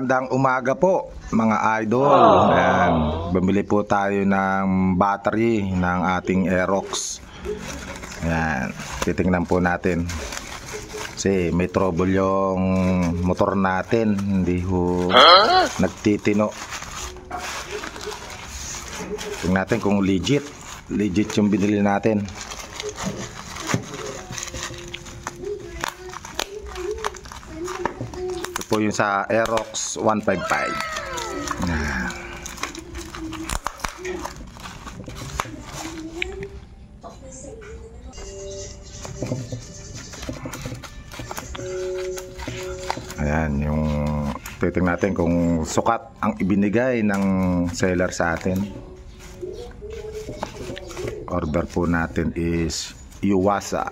Magandang umaga po mga idol. Ayan, bumili po tayo ng battery ng ating Aerox. Ayan, titingnan po natin. Kasi may trouble yung motor natin. Hindi ho nagtitino. Tingnan natin kung legit yung binili natin. Po yung sa Aerox 155. Nah. Ayan yung titingnan natin kung sukat ang ibinigay ng seller sa atin. Order po natin is Yuasa.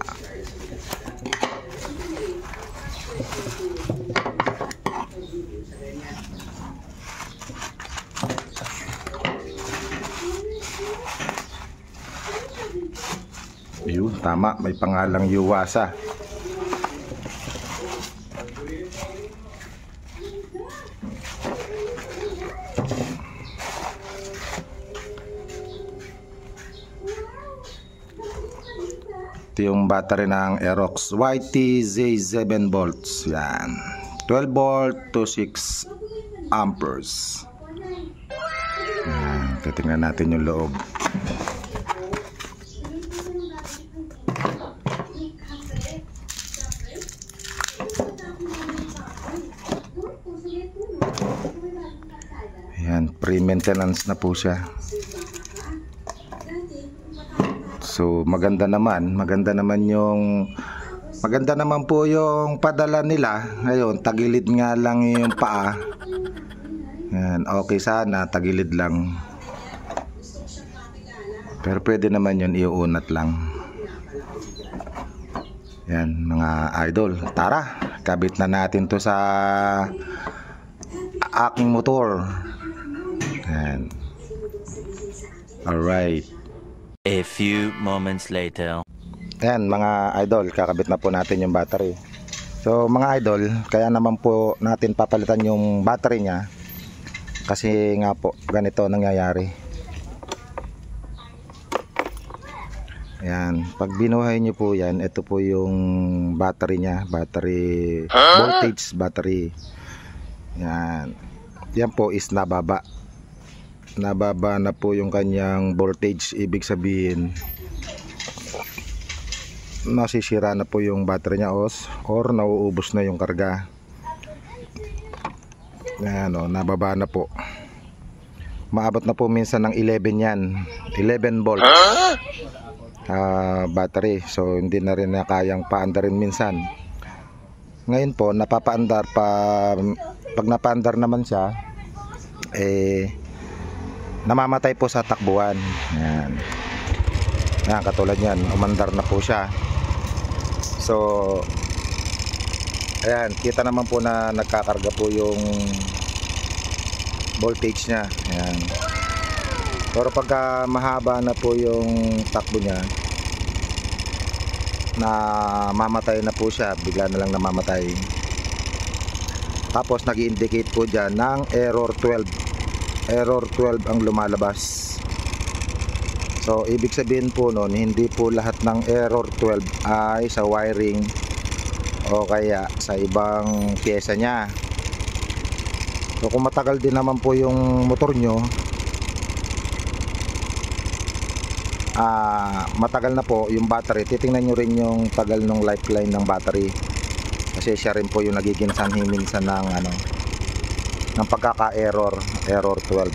Yun, tama, may pangalang Yuasa. Ito yung battery ng Aerox YTZ7 volts. Yan, 12 volt to 6 amperes. Yan, titingnan natin yung loob. Yan, pre-maintenance na po siya. So maganda naman po yung padala nila. Ngayon, tagilid nga lang yung paa. Yan, okay sana, tagilid lang. Pero pwede naman yun, iuunat lang. Yan mga idol, tara, kabit na natin to sa aking motor. Yan. Alright. A few moments later. Ayan mga idol, kakabit na po natin yung battery. So mga idol, kaya naman po natin papalitan yung battery nya. Kasi nga po, ganito nangyayari. Ayan, pag binuhay nyo po yan, ito po yung battery nya. Battery, voltage battery. Ayan, yan po is nababa na po yung kanyang voltage. Ibig sabihin nasisira na po yung battery nya or nauubos na yung karga. Ayan o, nababa na po. Maabot na po minsan ng 11 yan, 11 volt battery. So hindi na rin na kayang paandarin minsan. Ngayon po napapaandar pag napaandar naman siya, namamatay po sa takbuhan. Ayan. Ayan, katulad yan, umandar na po siya. So ayan, kita naman po na nagkakarga po yung voltage nya. Ayan. Pero pagka mahaba na po yung takbo nya, namamatay na po siya, bigla na lang namamatay. Tapos nag-indicate po dyan ng error 12 ang lumalabas. So ibig sabihin po nun, hindi po lahat ng error 12 ay sa wiring o kaya sa ibang pyesa nya. So kung matagal din naman po yung motor nyo, matagal na po yung battery, titingnan nyo rin yung tagal ng lifeline ng battery. Kasi siya rin po yung nagiging sanhi minsan ng ng pagkaka-error, error 12.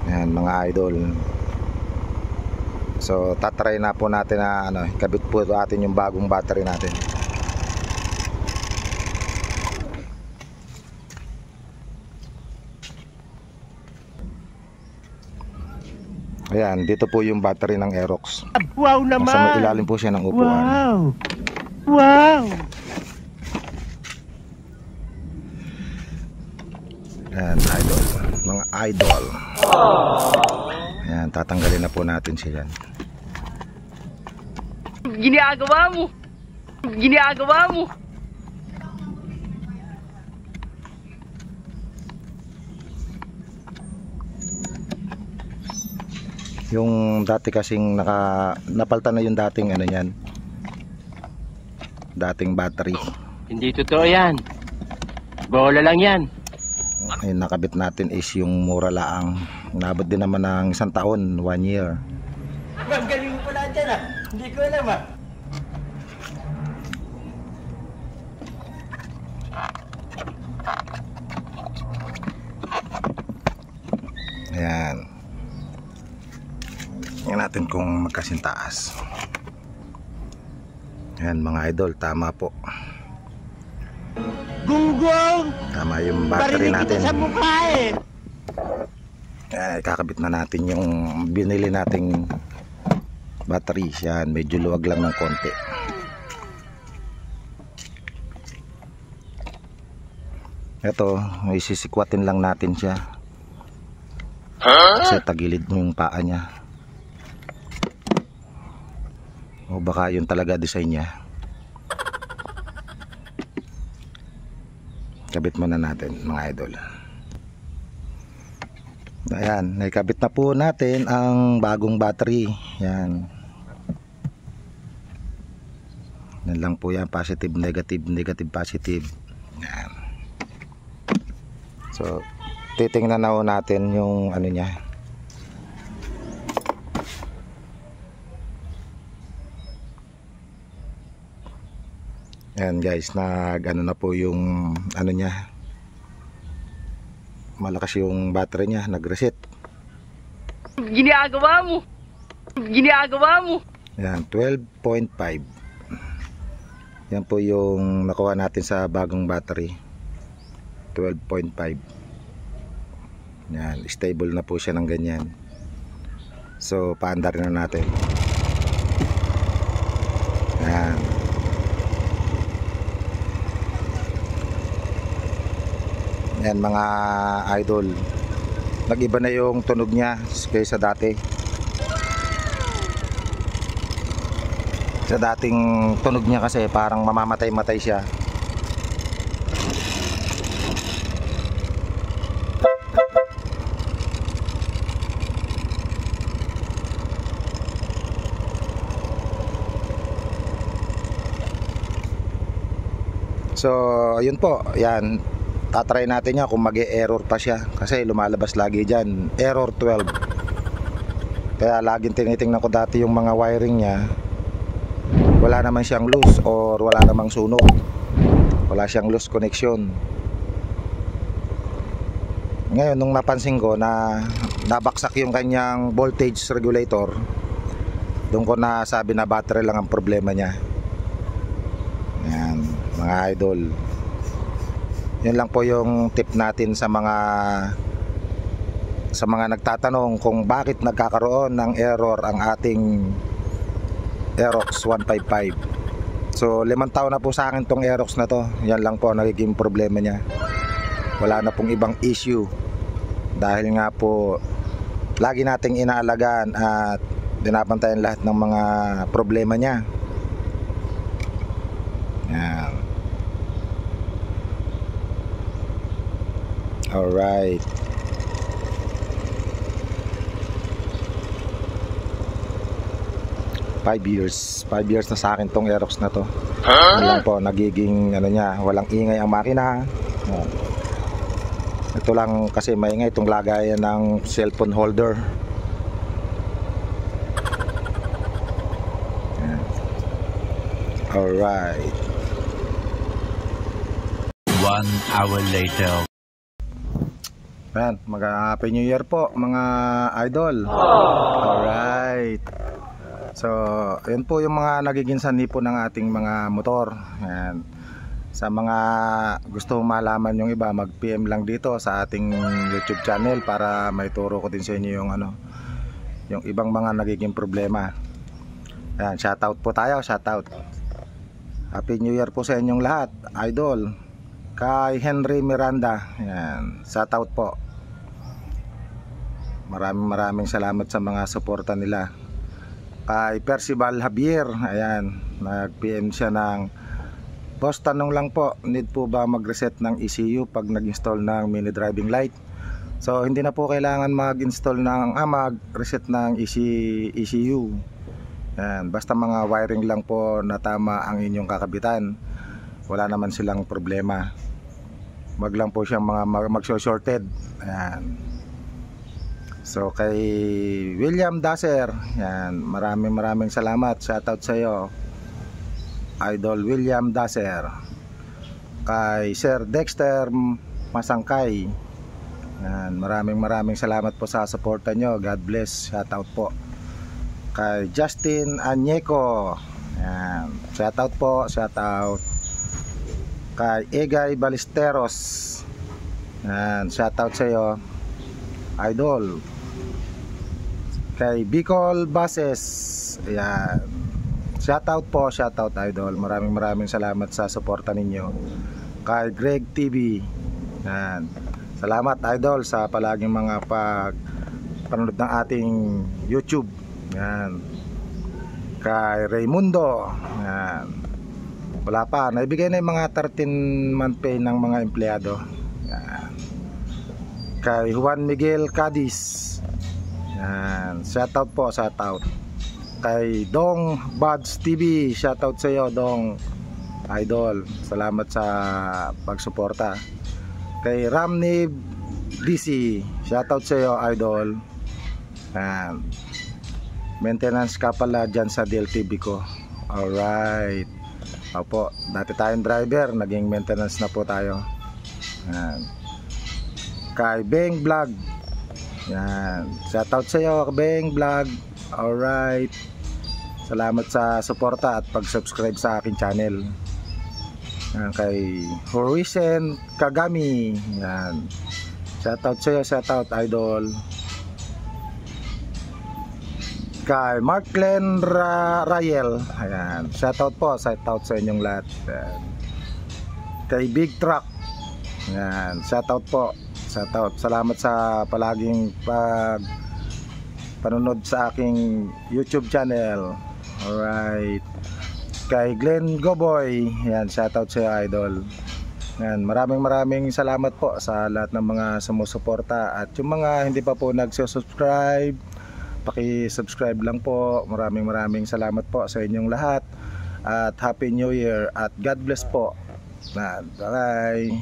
Ayan mga idol. So tatry na po natin na kabit po natin yung bagong battery natin. Ayan, dito po yung battery ng Aerox. Wow naman! Nasa may ilalim po siya ng upuan. Wow! Wow! Ayan, idol. Mga idol. Ayan, tatanggalin na po natin siya yan. Ginagawa mo! Ginagawa mo! Yung dati kasing napaltan na yung dating ano niyan. Dating battery. Hindi totoo yan. Bola lang yan. Ay nakabit natin is yung mura laang. Inabot din naman ng 1 taon, 1 year. Ang galing mo pala dyan ah. Hindi ko alam ah. Ayan. Tingnan natin kung magkasintaas. Ayan mga idol, tama po. Gunggong! Tama yung battery Barinig natin. kita sa mukha eh. Ayan, kakabit na natin yung binili nating battery. Yan, medyo luwag lang ng konti. Ito, isisikwatin lang natin siya. Kasi tagilid yung paa niya. O baka yun talaga design niya. Kabit muna natin mga idol. Ayan, naikabit na po natin ang bagong battery. Yan. Yan lang po yan, positive, negative, negative, positive. Yan. So, titingnan na po natin yung ano niya. Yan guys, ano na po yung ano niya. Malakas yung battery niya, nag-reset. Ginagawa mo. Ginagawa mo. Yan, 12.5. Yan po yung nakuha natin sa bagong battery. 12.5. Yan, stable na po siya ng ganyan. So, paandar na natin. Yan. Yan mga idol. Nag-iba na yung tunog niya kaysa dati. Sa dating tunog niya kasi parang mamamatay-matay siya. So, ayun po. Yan. Tatry natin niya kung mag-e-error pa siya. Kasi lumalabas lagi dyan. Error 12. Kaya laging tinitingnan ko dati yung mga wiring niya. Wala naman siyang loose or wala namang sunog. Wala siyang loose connection. Ngayon, nung napansin ko na nabaksak yung kanyang voltage regulator, doon ko na sabi na battery lang ang problema niya. Yan, mga idol. Yun lang po yung tip natin sa mga nagtatanong kung bakit nagkakaroon ng error ang ating Aerox 155. So 5 taon na po sa akin tong Aerox na to. Yan lang po nagiging problema niya. Wala na pong ibang issue. Dahil nga po lagi nating inaalagaan at binabantayan lahat ng mga problema niya. Yan. Alright. Five years na sa akin tong Aerox na to. Ano lang po, nagiging ano niya, walang ingay ang makina. Ito lang kasi maingay itong lagayan ng cellphone holder. Alright. 1 hour later. Ayan, mag-happy new year po mga idol. Alright. So, yun po yung mga nagiging sanhi po ng ating mga motor. Ayan. Sa mga gusto malaman yung iba, mag-PM lang dito sa ating YouTube channel para may turo ko din sa inyo yung yung ibang mga nagiging problema. Ayan, shoutout po tayo, shoutout. Happy New Year po sa inyong lahat, idol. Kay Henry Miranda, ayan, shoutout po. Maraming salamat sa mga suporta nila. Kay Percival Javier, ayan, nag-PM siya ng boss, tanong lang po, need po ba mag-reset ng ECU pag nag-install ng mini driving light? So hindi na po kailangan mag-install ng mag-reset ng ECU. Yan, basta mga wiring lang po na tama ang inyong kakabitan. Wala naman silang problema. Wag lang po siyang mga mag-shorted. Yan. So kay William Daser, yan, maraming salamat. Shoutout sa iyo, Idol William Daser. Kay Sir Dexter Masangkay, yan, maraming salamat po sa suporta nyo. God bless. Shoutout po. Kay Justin Añeco, yan, shoutout po. Shoutout. Kay Egay Balisteros, yan, shoutout sa iyo, Idol. Kay Bicol Bases, yan, shoutout po. Shoutout, Idol. Maraming salamat sa suporta ninyo. Kay Greg TV, yan, salamat, Idol, sa palaging mga panonood ng ating YouTube. Yan. Kay Raymundo, yan, wala pa, naibigay na yung mga 13-month pay ng mga empleyado. Yan. Kay Juan Miguel Cadiz, yan, shoutout po. Shoutout. Kay Dong Buds TV, shoutout sa iyo, Dong, Idol. Salamat sa pagsuporta. Kay Ramni DC, shoutout sa iyo, Idol. Yan. Maintenance ka pala dyan sa DLTV ko. Alright. Opo, dati tayong driver, naging maintenance na po tayo. Yan. Kay Beng Vlog, yan, shoutout sa iyo, Beng Vlog. Alright. Salamat sa suporta at pag-subscribe sa aking channel. Yan. Kay Horisen Kagami, yan, shoutout sa iyo, shoutout, Idol. Kay Marklen Rayel, ayan, shoutout po. Shoutout sa inyong lahat. Ayan. Kay Big Truck, ayan, shoutout po. Shoutout. Salamat sa palaging panunod sa aking YouTube channel. Alright. Kay Glenn Goboy, ayan, shoutout sa Idol. Ayan, maraming salamat po sa lahat ng mga sumusuporta. At yung mga hindi pa po nagsusubscribe, paki-subscribe lang po. Maraming salamat po sa inyong lahat. At Happy New Year at God bless po. Bye.